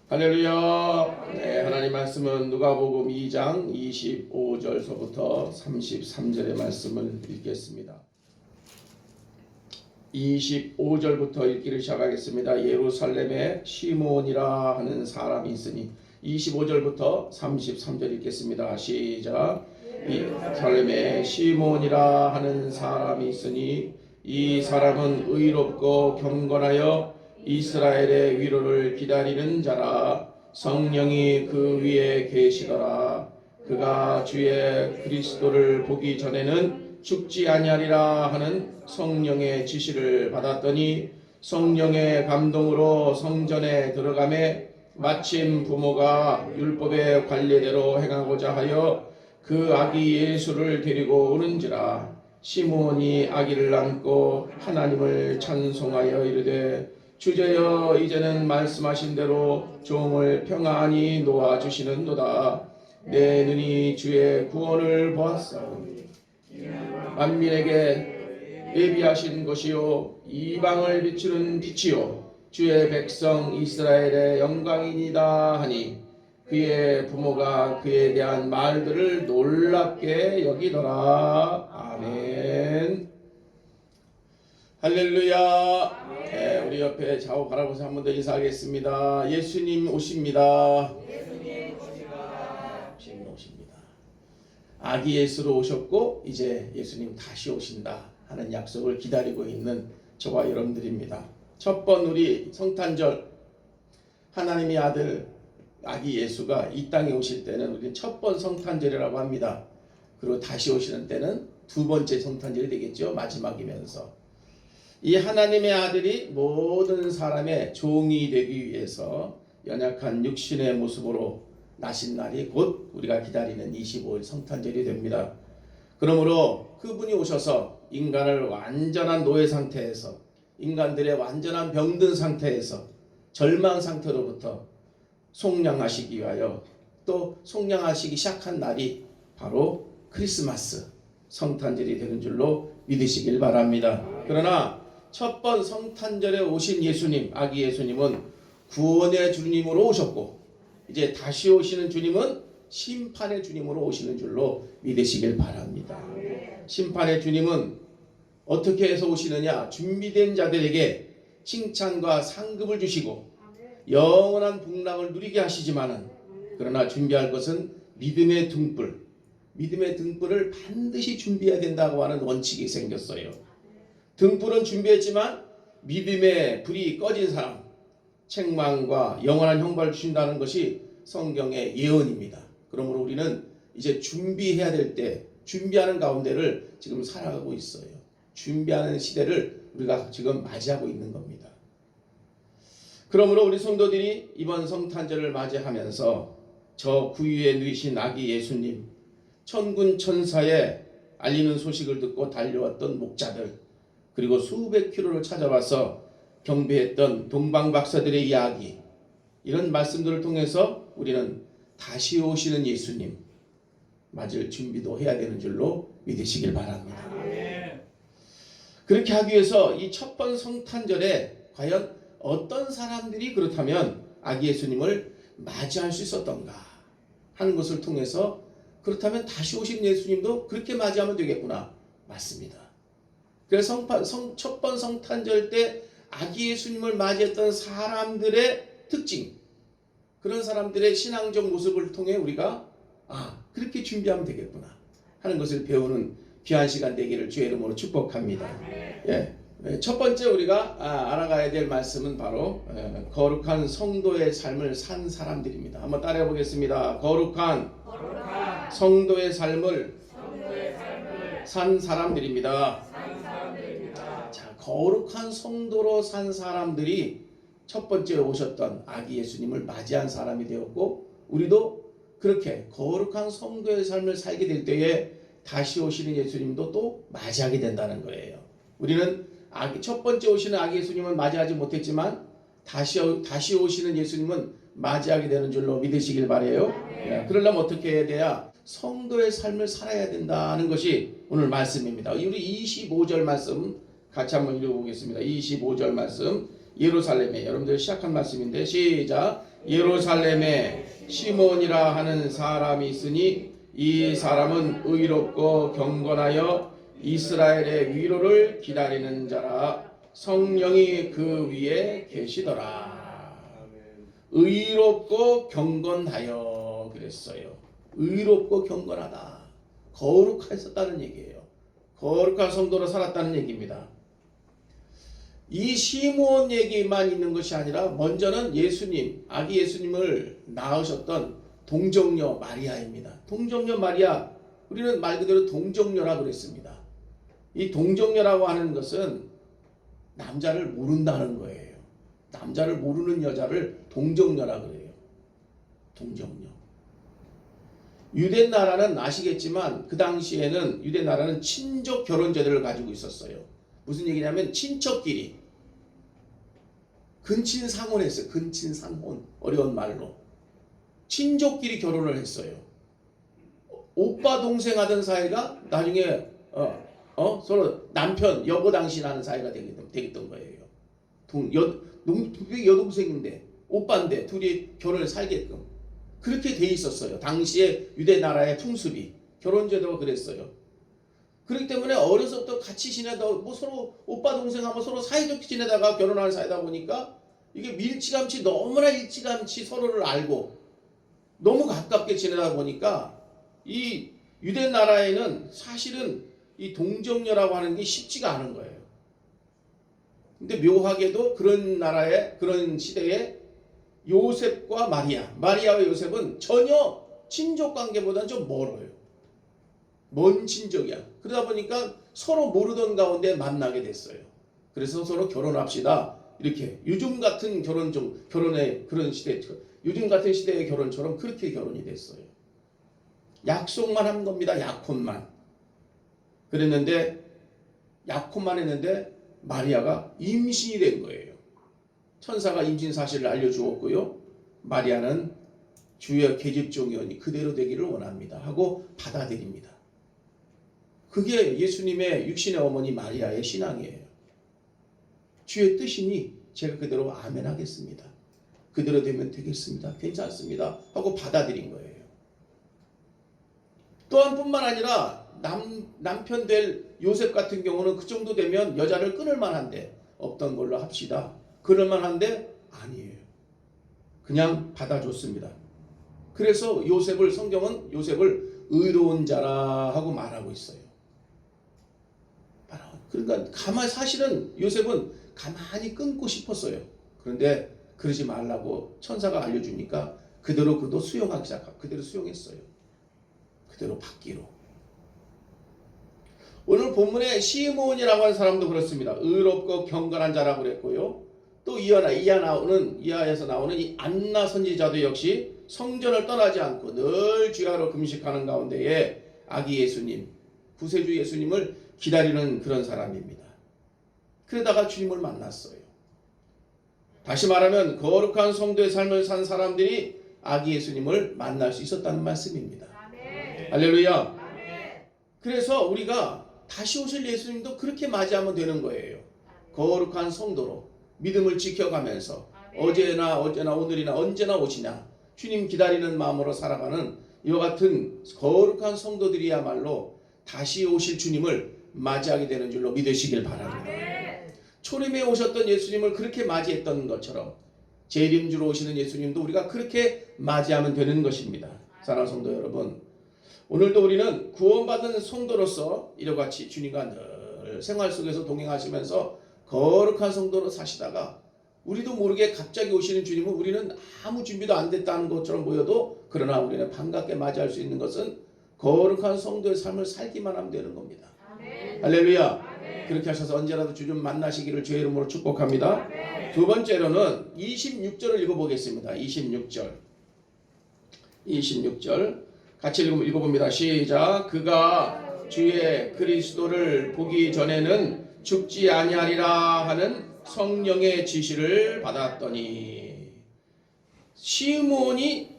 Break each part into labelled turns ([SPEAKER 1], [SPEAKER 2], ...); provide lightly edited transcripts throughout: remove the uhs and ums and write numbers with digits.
[SPEAKER 1] 할렐루야. 네, 하나님 말씀은 누가복음 2장 25절서부터 33절의 말씀을 읽겠습니다. 25절부터 읽기를 시작하겠습니다. 예루살렘에 시몬이라 하는 사람이 있으니 25절부터 33절 읽겠습니다. 시작. 예루살렘에 시몬이라 하는 사람이 있으니 이 사람은 의롭고 경건하여 이스라엘의 위로를 기다리는 자라. 성령이 그 위에 계시더라. 그가 주의 그리스도를 보기 전에는 죽지 아니하리라 하는 성령의 지시를 받았더니 성령의 감동으로 성전에 들어가매 마침 부모가 율법의 관례대로 행하고자 하여 그 아기 예수를 데리고 오는지라. 시몬이 아기를 안고 하나님을 찬송하여 이르되 주제여 이제는 말씀하신 대로 종을 평안히 놓아주시는도다. 내 눈이 주의 구원을 보았사오니 만민에게 예비하신 것이요 이방을 비추는 빛이요 주의 백성 이스라엘의 영광이니이다 하니 그의 부모가 그에 대한 말들을 놀랍게 여기더라. 아멘. 할렐루야. 네, 우리 옆에 좌우 바라보면서 한 번 더 인사하겠습니다. 예수님 오십니다. 예수님 오십니다. 아기 예수로 오셨고 이제 예수님 다시 오신다 하는 약속을 기다리고 있는 저와 여러분들입니다. 첫 번 우리 성탄절 하나님의 아들 아기 예수가 이 땅에 오실 때는 우리 첫 번 성탄절이라고 합니다. 그리고 다시 오시는 때는 두 번째 성탄절이 되겠죠. 마지막이면서 이 하나님의 아들이 모든 사람의 종이 되기 위해서 연약한 육신의 모습으로 나신 날이 곧 우리가 기다리는 25일 성탄절이 됩니다. 그러므로 그분이 오셔서 인간을 완전한 노예 상태에서 인간들의 완전한 병든 상태에서 절망 상태로부터 속량하시기 위하여 또 속량하시기 시작한 날이 바로 크리스마스 성탄절이 되는 줄로 믿으시길 바랍니다. 그러나 첫 번 성탄절에 오신 예수님, 아기 예수님은 구원의 주님으로 오셨고 이제 다시 오시는 주님은 심판의 주님으로 오시는 줄로 믿으시길 바랍니다. 심판의 주님은 어떻게 해서 오시느냐? 준비된 자들에게 칭찬과 상급을 주시고 영원한 복락을 누리게 하시지만은 그러나 준비할 것은 믿음의 등불, 믿음의 등불을 반드시 준비해야 된다고 하는 원칙이 생겼어요. 등불은 준비했지만 믿음의 불이 꺼진 사람, 책망과 영원한 형벌을 주신다는 것이 성경의 예언입니다. 그러므로 우리는 이제 준비해야 될 때 준비하는 가운데를 지금 살아가고 있어요. 준비하는 시대를 우리가 지금 맞이하고 있는 겁니다. 그러므로 우리 성도들이 이번 성탄절을 맞이하면서 저 구유에 누이신 아기 예수님, 천군 천사에 알리는 소식을 듣고 달려왔던 목자들, 그리고 수백 킬로를 찾아와서 경배했던 동방박사들의 이야기, 이런 말씀들을 통해서 우리는 다시 오시는 예수님 맞을 준비도 해야 되는 줄로 믿으시길 바랍니다. 그렇게 하기 위해서 이 첫 번 성탄절에 과연 어떤 사람들이 그렇다면 아기 예수님을 맞이할 수 있었던가 하는 것을 통해서 그렇다면 다시 오신 예수님도 그렇게 맞이하면 되겠구나. 맞습니다. 그래서 첫 번 성탄절 때 아기 예수님을 맞이했던 사람들의 특징, 그런 사람들의 신앙적 모습을 통해 우리가 그렇게 준비하면 되겠구나 하는 것을 배우는 귀한 시간 되기를 주의 이름으로 축복합니다. 첫 번째 우리가 알아가야 될 말씀은 바로 거룩한 성도의 삶을 산 사람들입니다. 한번 따라해 보겠습니다. 거룩한 성도의 삶을 산 사람들입니다. 자, 거룩한 성도로 산 사람들이 첫 번째 오셨던 아기 예수님을 맞이한 사람이 되었고, 우리도 그렇게 거룩한 성도의 삶을 살게 될 때에 다시 오시는 예수님도 또 맞이하게 된다는 거예요. 우리는 첫 번째 오시는 아기 예수님은 맞이하지 못했지만 다시 오시는 예수님은 맞이하게 되는 줄로 믿으시길 바라요. 그러려면 어떻게 해야 돼야? 성도의 삶을 살아야 된다는 것이 오늘 말씀입니다. 우리 25절 말씀 같이 한번 읽어보겠습니다. 25절 말씀, 예루살렘에, 여러분들 시작한 말씀인데 시작. 예루살렘에 시몬이라 하는 사람이 있으니 이 사람은 의롭고 경건하여 이스라엘의 위로를 기다리는 자라. 성령이 그 위에 계시더라. 의롭고 경건하여 그랬어요. 의롭고 경건하다. 거룩했었다는 얘기예요. 거룩한 성도로 살았다는 얘기입니다. 이 시몬 얘기만 있는 것이 아니라 먼저는 예수님, 아기 예수님을 낳으셨던 동정녀 마리아입니다. 동정녀 마리아, 우리는 말 그대로 동정녀라고 그랬습니다. 이 동정녀라고 하는 것은 남자를 모른다는 거예요. 남자를 모르는 여자를 동정녀라고 그래요. 동정녀. 유대 나라는 아시겠지만 그 당시에는 유대 나라는 친족 결혼 제도를 가지고 있었어요. 무슨 얘기냐면 친척끼리 근친상혼했어요. 근친상혼, 어려운 말로 친족끼리 결혼을 했어요. 오빠 동생 하던 사이가 나중에 서로 남편 여보 당신 하는 사이가 되겠던 거예요. 여동생인데 오빠인데 둘이 결혼을 살게끔 그렇게 돼 있었어요. 당시에 유대 나라의 풍습이 결혼 제도가 그랬어요. 그렇기 때문에 어려서부터 같이 지내다 서로 오빠 동생하고 서로 사이좋게 지내다가 결혼하는 사이다 보니까 이게 너무나 일찌감치 서로를 알고 너무 가깝게 지내다 보니까 이 유대 나라에는 사실은 이 동정녀라고 하는 게 쉽지가 않은 거예요. 근데 묘하게도 그런 나라에 그런 시대에 요셉과 마리아와 요셉은 전혀 친족 관계보다는 좀 멀어요. 먼 친족이야. 그러다 보니까 서로 모르던 가운데 만나게 됐어요. 그래서 서로 결혼합시다. 이렇게 요즘 같은 결혼의 그런 시대, 요즘 같은 시대의 결혼처럼 그렇게 결혼이 됐어요. 약속만 한 겁니다. 약혼만. 그랬는데 약혼만 했는데 마리아가 임신이 된 거예요. 천사가 임신 사실을 알려주었고요. 마리아는 주의 계집종이오니 그대로 되기를 원합니다 하고 받아들입니다. 그게 예수님의 육신의 어머니 마리아의 신앙이에요. 주의 뜻이니 제가 그대로 아멘 하겠습니다. 그대로 되면 되겠습니다. 괜찮습니다 하고 받아들인 거예요. 또한 뿐만 아니라 남편 될 요셉 같은 경우는 그 정도 되면 여자를 끊을 만한데 없던 걸로 합시다. 그럴 만한데 아니에요. 그냥 받아줬습니다. 그래서 성경은 요셉을 의로운 자라 하고 말하고 있어요. 그러니까 사실은 요셉은 가만히 끊고 싶었어요. 그런데 그러지 말라고 천사가 알려주니까 그대로 그도 수용하기 시작하고 그대로 수용했어요. 그대로 받기로. 오늘 본문에 시몬이라고 하는 사람도 그렇습니다. 의롭고 경건한 자라고 그랬고요. 또 이하에서 나오는 이 안나 선지자도 역시 성전을 떠나지 않고 늘 주야로 금식하는 가운데에 아기 예수님, 구세주 예수님을 기다리는 그런 사람입니다. 그러다가 주님을 만났어요. 다시 말하면 거룩한 성도의 삶을 산 사람들이 아기 예수님을 만날 수 있었다는 말씀입니다. 아멘. 할렐루야. 아멘. 그래서 우리가 다시 오실 예수님도 그렇게 맞이하면 되는 거예요. 거룩한 성도로 믿음을 지켜가면서 어제나 오늘이나 언제나 오시냐 주님 기다리는 마음으로 살아가는 이와 같은 거룩한 성도들이야말로 다시 오실 주님을 맞이하게 되는 줄로 믿으시길 바랍니다. 초림에 오셨던 예수님을 그렇게 맞이했던 것처럼 재림주로 오시는 예수님도 우리가 그렇게 맞이하면 되는 것입니다. 사랑하는 성도 여러분, 오늘도 우리는 구원받은 성도로서 이와 같이 주님과 늘 생활 속에서 동행하시면서 거룩한 성도로 사시다가 우리도 모르게 갑자기 오시는 주님은 우리는 아무 준비도 안 됐다는 것처럼 보여도 그러나 우리는 반갑게 맞이할 수 있는 것은 거룩한 성도의 삶을 살기만 하면 되는 겁니다. 아멘. 할렐루야. 아멘. 그렇게 하셔서 언제라도 주님 만나시기를 주의 이름으로 축복합니다. 아멘. 두 번째로는 26절을 읽어보겠습니다. 26절 같이 읽어봅니다. 시작. 그가 주의 그리스도를 보기 전에는 죽지 아니하리라 하는 성령의 지시를 받았더니, 시몬이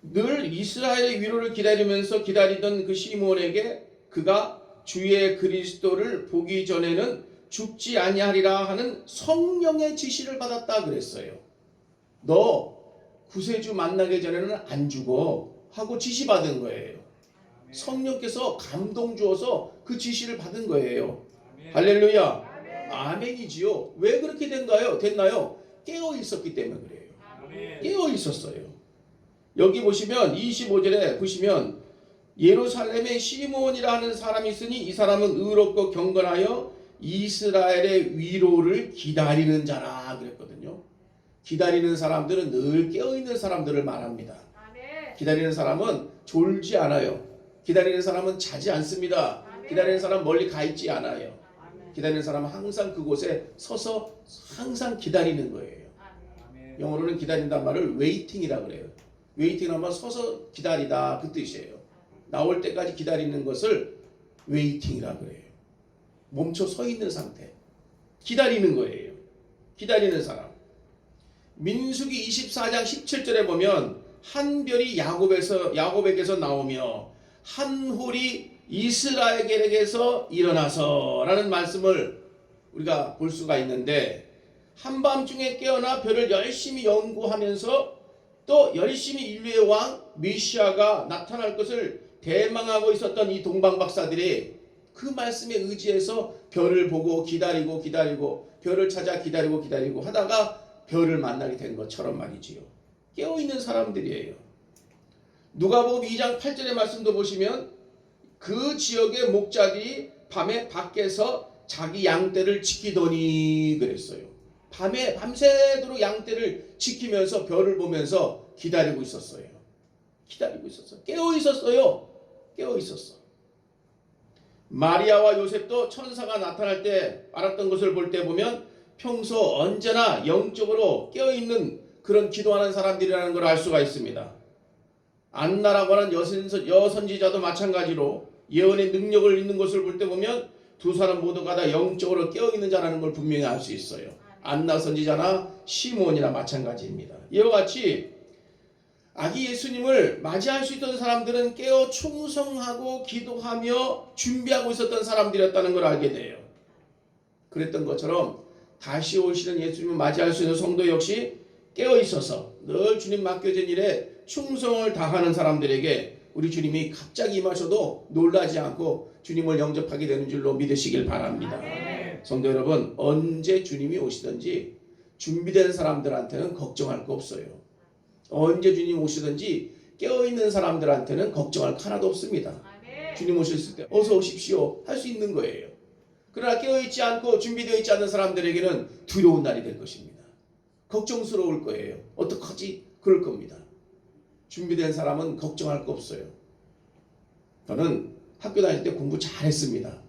[SPEAKER 1] 늘 이스라엘의 위로를 기다리던 그 시몬에게 그가 주의 그리스도를 보기 전에는 죽지 아니하리라 하는 성령의 지시를 받았다 그랬어요. 너 구세주 만나기 전에는 안 죽어 하고 지시받은 거예요. 성령께서 감동 주어서 그 지시를 받은 거예요. 할렐루야. 아멘이지요. 왜 그렇게 됐나요? 깨어 있었기 때문에 그래요. 깨어 있었어요. 여기 보시면 25절에 보시면 예루살렘에 시몬이라 하는 사람이 있으니 이 사람은 의롭고 경건하여 이스라엘의 위로를 기다리는 자라 그랬거든요. 기다리는 사람들은 늘 깨어있는 사람들을 말합니다. 기다리는 사람은 졸지 않아요. 기다리는 사람은 자지 않습니다. 기다리는 사람은 멀리 가 있지 않아요. 기다리는 사람은 항상 그곳에 서서 항상 기다리는 거예요. 영어로는 기다린다는 말을 웨이팅이라고 그래요. 웨이팅은 서서 기다리다 그 뜻이에요. 나올 때까지 기다리는 것을 웨이팅이라고 그래요. 멈춰 서 있는 상태. 기다리는 거예요. 기다리는 사람. 민수기 24장 17절에 보면 한 별이 야곱에게서 나오며 한 홀이 이스라엘에게서 일어나서 라는 말씀을 우리가 볼 수가 있는데 한밤중에 깨어나 별을 열심히 연구하면서 또 열심히 인류의 왕 메시아가 나타날 것을 대망하고 있었던 이 동방박사들이 그 말씀에 의지해서 별을 보고 기다리고 별을 찾아 기다리고 하다가 별을 만나게 된 것처럼 말이지요. 깨어있는 사람들이에요. 누가복음 2장 8절의 말씀도 보시면 그 지역의 목자들이 밤에 밖에서 자기 양떼를 지키더니 그랬어요. 밤에 밤새도록 양떼를 지키면서 별을 보면서 기다리고 있었어요. 깨어 있었어. 마리아와 요셉도 천사가 나타날 때 알았던 것을 볼 때 보면 평소 언제나 영적으로 깨어있는 그런 기도하는 사람들이라는 걸 알 수가 있습니다. 안나라고 하는 여선지자도 마찬가지로 예언의 능력을 있는 것을 볼 때 보면 두 사람 모두가 다 영적으로 깨어있는 자라는 걸 분명히 알 수 있어요. 안나 선지자나 시몬이나 마찬가지입니다. 이와 같이 아기 예수님을 맞이할 수 있던 사람들은 깨어 충성하고 기도하며 준비하고 있었던 사람들이었다는 걸 알게 돼요. 그랬던 것처럼 다시 오시는 예수님을 맞이할 수 있는 성도 역시 깨어 있어서 늘 주님 맡겨진 일에 충성을 다하는 사람들에게 우리 주님이 갑자기 임하셔도 놀라지 않고 주님을 영접하게 되는 줄로 믿으시길 바랍니다. 성도 여러분, 언제 주님이 오시든지 준비된 사람들한테는 걱정할 거 없어요. 언제 주님 오시든지 깨어있는 사람들한테는 걱정할 거 하나도 없습니다. 주님 오셨을 때 어서 오십시오 할 수 있는 거예요. 그러나 깨어있지 않고 준비되어 있지 않는 사람들에게는 두려운 날이 될 것입니다. 걱정스러울 거예요. 어떡하지? 그럴 겁니다. 준비된 사람은 걱정할 거 없어요. 저는 학교 다닐 때 공부 잘했습니다.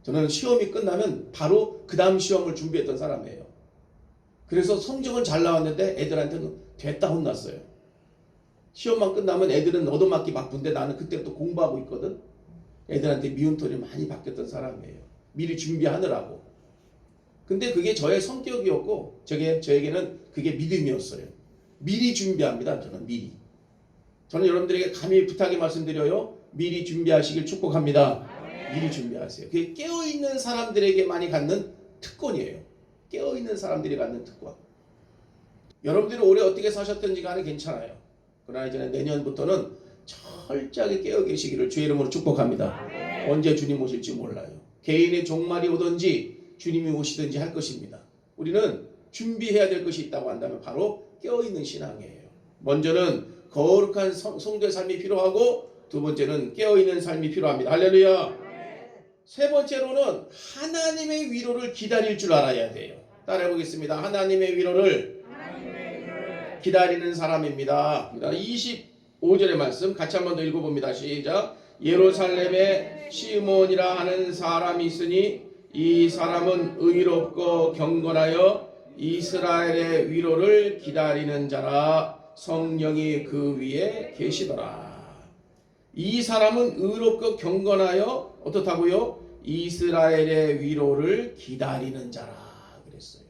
[SPEAKER 1] 저는 시험이 끝나면 바로 그 다음 시험을 준비했던 사람이에요. 그래서 성적은 잘 나왔는데 애들한테는 됐다 혼났어요. 시험만 끝나면 애들은 얻어맞기 바쁜데 나는 그때 또 공부하고 있거든. 애들한테 미운 소리 많이 받겠던 사람이에요. 미리 준비하느라고. 근데 그게 저의 성격이었고 저에게는 그게 믿음이었어요. 미리 준비합니다. 저는 미리. 저는 여러분들에게 감히 부탁의 말씀드려요. 미리 준비하시길 축복합니다. 미리 준비하세요. 그게 깨어있는 사람들에게 많이 갖는 특권이에요. 깨어있는 사람들이 갖는 특권. 여러분들이 올해 어떻게 사셨든지 간에 괜찮아요. 그러나 이제 내년부터는 철저하게 깨어 계시기를 주의 이름으로 축복합니다. 언제 주님 오실지 몰라요. 개인의 종말이 오든지 주님이 오시든지 할 것입니다. 우리는 준비해야 될 것이 있다고 한다면 바로 깨어있는 신앙이에요. 먼저는 거룩한 성도의 삶이 필요하고 두 번째는 깨어있는 삶이 필요합니다. 할렐루야. 세 번째로는 하나님의 위로를 기다릴 줄 알아야 돼요. 따라해 보겠습니다. 하나님의 위로를 기다리는 사람입니다. 25절의 말씀 같이 한번 더 읽어봅니다. 시작. 예루살렘에 시몬이라 하는 사람이 있으니 이 사람은 의롭고 경건하여 이스라엘의 위로를 기다리는 자라. 성령이 그 위에 계시더라. 이 사람은 의롭고 경건하여 어떻다고요? 이스라엘의 위로를 기다리는 자라 그랬어요.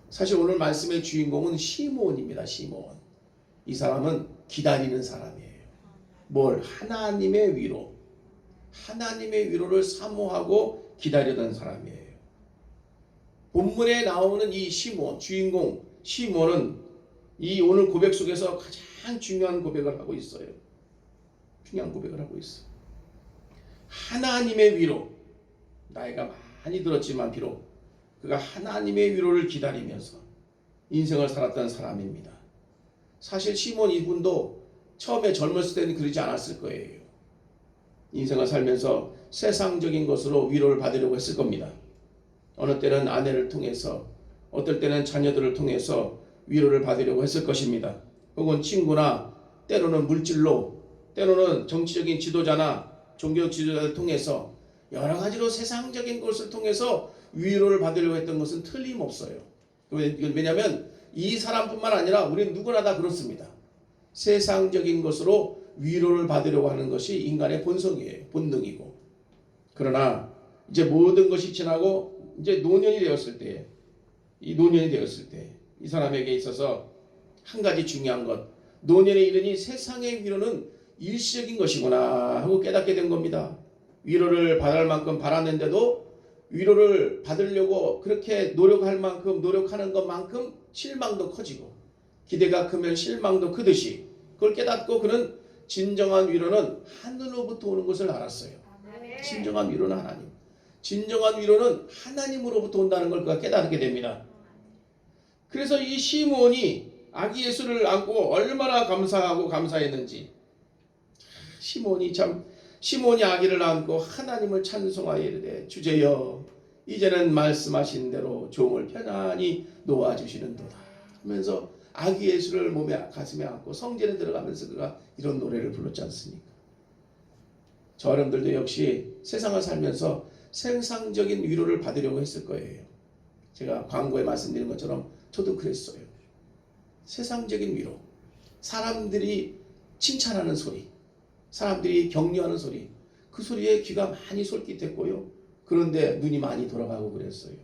[SPEAKER 1] 사실 오늘 말씀의 주인공은 시몬입니다. 시몬. 이 사람은 기다리는 사람이에요. 뭘? 하나님의 위로. 하나님의 위로를 사모하고 기다리던 사람이에요. 본문에 나오는 이 시몬, 주인공 시몬은 이 오늘 고백 속에서 가장 중요한 고백을 하고 있어요. 중요한 고백을 하고 있어. 하나님의 위로, 나이가 많이 들었지만 비록 그가 하나님의 위로를 기다리면서 인생을 살았던 사람입니다. 사실 시몬 이분도 처음에 젊었을 때는 그러지 않았을 거예요. 인생을 살면서 세상적인 것으로 위로를 받으려고 했을 겁니다. 어느 때는 아내를 통해서, 어떨 때는 자녀들을 통해서 위로를 받으려고 했을 것입니다. 혹은 친구나 때로는 물질로, 때로는 정치적인 지도자나 종교적 지도자를 통해서 여러 가지로 세상적인 것을 통해서 위로를 받으려고 했던 것은 틀림없어요. 왜냐하면 이 사람뿐만 아니라 우리 누구나 다 그렇습니다. 세상적인 것으로 위로를 받으려고 하는 것이 인간의 본성이에요. 본능이고. 그러나 이제 모든 것이 지나고 이제 노년이 되었을 때, 이 사람에게 있어서 한 가지 중요한 것, 노년에 이르니 세상의 위로는 일시적인 것이구나 하고 깨닫게 된 겁니다. 위로를 받을 만큼 바랐는데도 위로를 받으려고 그렇게 노력할 만큼 노력하는 것만큼 실망도 커지고, 기대가 크면 실망도 크듯이 그걸 깨닫고 그는 진정한 위로는 하늘로부터 오는 것을 알았어요. 진정한 위로는 하나님, 진정한 위로는 하나님으로부터 온다는 걸 그가 깨닫게 됩니다. 그래서 이 시몬이 아기 예수를 안고 얼마나 감사하고 감사했는지, 시몬이 아기를 안고 하나님을 찬송하여 이르되 주제여 이제는 말씀하신 대로 종을 편안히 놓아주시는도다 하면서 아기 예수를 가슴에 안고 성전에 들어가면서 그가 이런 노래를 불렀지 않습니까? 저 여러분들도 역시 세상을 살면서 세상적인 위로를 받으려고 했을 거예요. 제가 광고에 말씀드린 것처럼 저도 그랬어요. 세상적인 위로, 사람들이 칭찬하는 소리, 사람들이 격려하는 소리, 그 소리에 귀가 많이 솔깃했고요. 그런데 눈이 많이 돌아가고 그랬어요.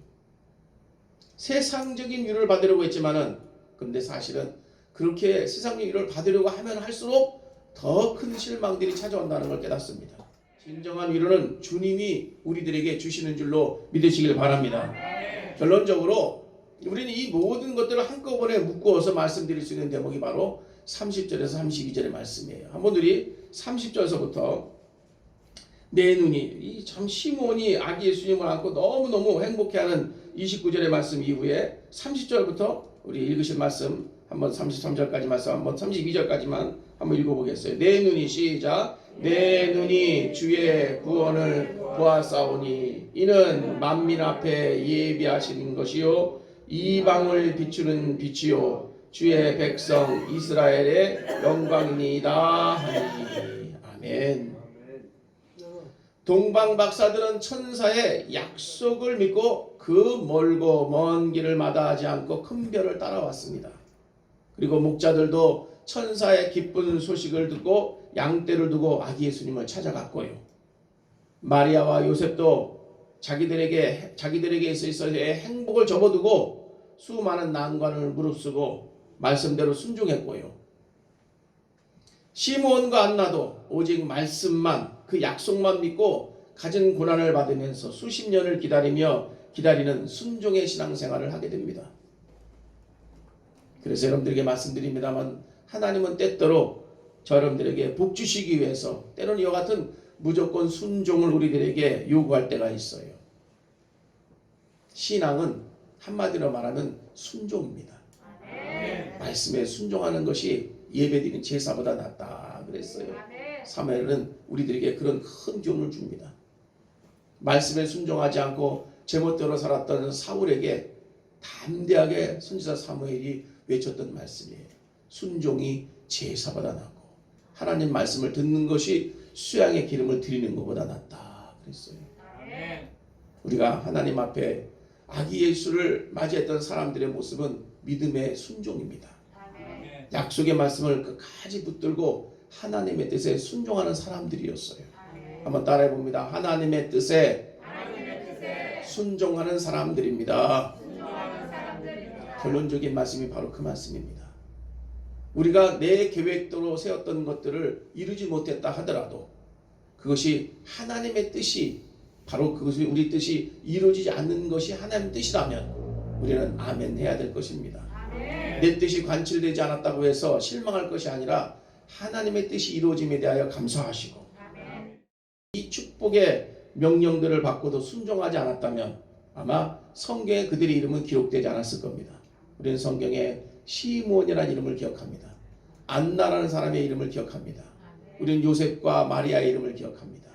[SPEAKER 1] 세상적인 위로를 받으려고 했지만은, 그런데 사실은 그렇게 세상적인 위로를 받으려고 하면 할수록 더 큰 실망들이 찾아온다는 걸 깨닫습니다. 진정한 위로는 주님이 우리들에게 주시는 줄로 믿으시길 바랍니다. 결론적으로 우리는 이 모든 것들을 한꺼번에 묶어서 말씀드릴 수 있는 대목이 바로 30절에서 32절의 말씀이에요. 한번 우리 30절에서부터 내 눈이, 참 시몬이 아기 예수님을 안고 너무너무 행복해하는 29절의 말씀 이후에 30절부터 우리 읽으실 말씀 한번 33절까지 말씀 한번 32절까지만 한번 읽어보겠어요. 내 눈이, 시작. 내 눈이 주의 구원을 보았사오니 이는 만민 앞에 예비하신 것이요 이방을 비추는 빛이요 주의 백성 이스라엘의 영광이니이다 하니. 아멘. 동방 박사들은 천사의 약속을 믿고 그 멀고 먼 길을 마다하지 않고 큰 별을 따라왔습니다. 그리고 목자들도 천사의 기쁜 소식을 듣고 양떼를 두고 아기 예수님을 찾아갔고요. 마리아와 요셉도 자기들에게 있어서의 행복을 접어두고 수많은 난관을 무릅쓰고 말씀대로 순종했고요. 시몬과 안나도 오직 말씀만, 그 약속만 믿고 가진 고난을 받으면서 수십 년을 기다리는 순종의 신앙생활을 하게 됩니다. 그래서 여러분들에게 말씀드립니다만 하나님은 때때로 저 여러분들에게 복 주시기 위해서 때로는 이와 같은 무조건 순종을 우리들에게 요구할 때가 있어요. 신앙은 한마디로 말하면 순종입니다. 말씀에 순종하는 것이 예배드리는 제사보다 낫다 그랬어요. 사무엘은 우리들에게 그런 큰 교훈을 줍니다. 말씀에 순종하지 않고 제멋대로 살았던 사울에게 담대하게 선지자 사무엘이 외쳤던 말씀이에요. 순종이 제사보다 낫고 하나님 말씀을 듣는 것이 수양의 기름을 드리는 것보다 낫다 그랬어요. 우리가 하나님 앞에 아기 예수를 맞이했던 사람들의 모습은 믿음의 순종입니다. 약속의 말씀을 끝까지 붙들고 하나님의 뜻에 순종하는 사람들이었어요. 한번 따라해 봅니다. 하나님의 뜻에 순종하는 사람들입니다. 결론적인 말씀이 바로 그 말씀입니다. 우리가 내 계획대로 세웠던 것들을 이루지 못했다 하더라도 그것이 하나님의 뜻이, 바로 그것이 우리 뜻이 이루어지지 않는 것이 하나님의 뜻이라면 우리는 아멘 해야 될 것입니다. 내 뜻이 관철되지 않았다고 해서 실망할 것이 아니라 하나님의 뜻이 이루어짐에 대하여 감사하시고 이 축복의 명령들을 받고도 순종하지 않았다면 아마 성경에 그들의 이름은 기록되지 않았을 겁니다. 우리는 성경에 시므온이라는 이름을 기억합니다. 안나라는 사람의 이름을 기억합니다. 우리는 요셉과 마리아의 이름을 기억합니다.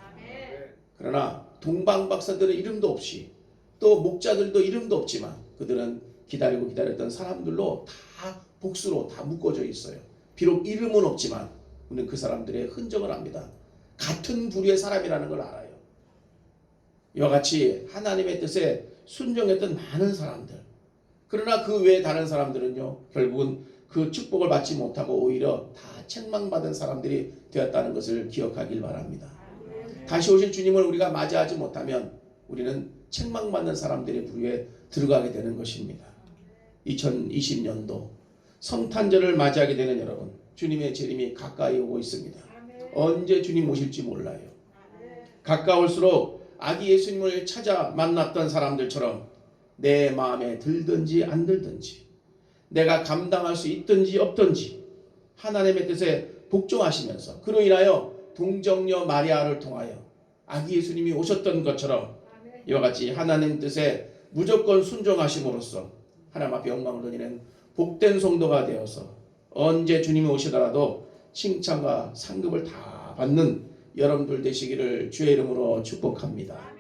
[SPEAKER 1] 그러나 동방박사들의 이름도 없이 또 목자들도 이름도 없지만 그들은 기다리고 기다렸던 사람들로 다 복수로 다 묶어져 있어요. 비록 이름은 없지만 우리는 그 사람들의 흔적을 압니다. 같은 부류의 사람이라는 걸 알아요. 이와 같이 하나님의 뜻에 순종했던 많은 사람들, 그러나 그 외에 다른 사람들은요 결국은 그 축복을 받지 못하고 오히려 다 책망받은 사람들이 되었다는 것을 기억하길 바랍니다. 다시 오실 주님을 우리가 맞이하지 못하면 우리는 책망받는 사람들의 부류에 들어가게 되는 것입니다. 2020년도 성탄절을 맞이하게 되는 여러분, 주님의 재림이 가까이 오고 있습니다. 언제 주님 오실지 몰라요. 가까울수록 아기 예수님을 찾아 만났던 사람들처럼 내 마음에 들든지 안 들든지, 내가 감당할 수 있든지 없든지 하나님의 뜻에 복종하시면서 그로 인하여 동정녀 마리아를 통하여 아기 예수님이 오셨던 것처럼 이와 같이 하나님 뜻에 무조건 순종하심으로써 하나님 앞에 영광을 돌리는 복된 성도가 되어서 언제 주님이 오시더라도 칭찬과 상급을 다 받는 여러분들 되시기를 주의 이름으로 축복합니다.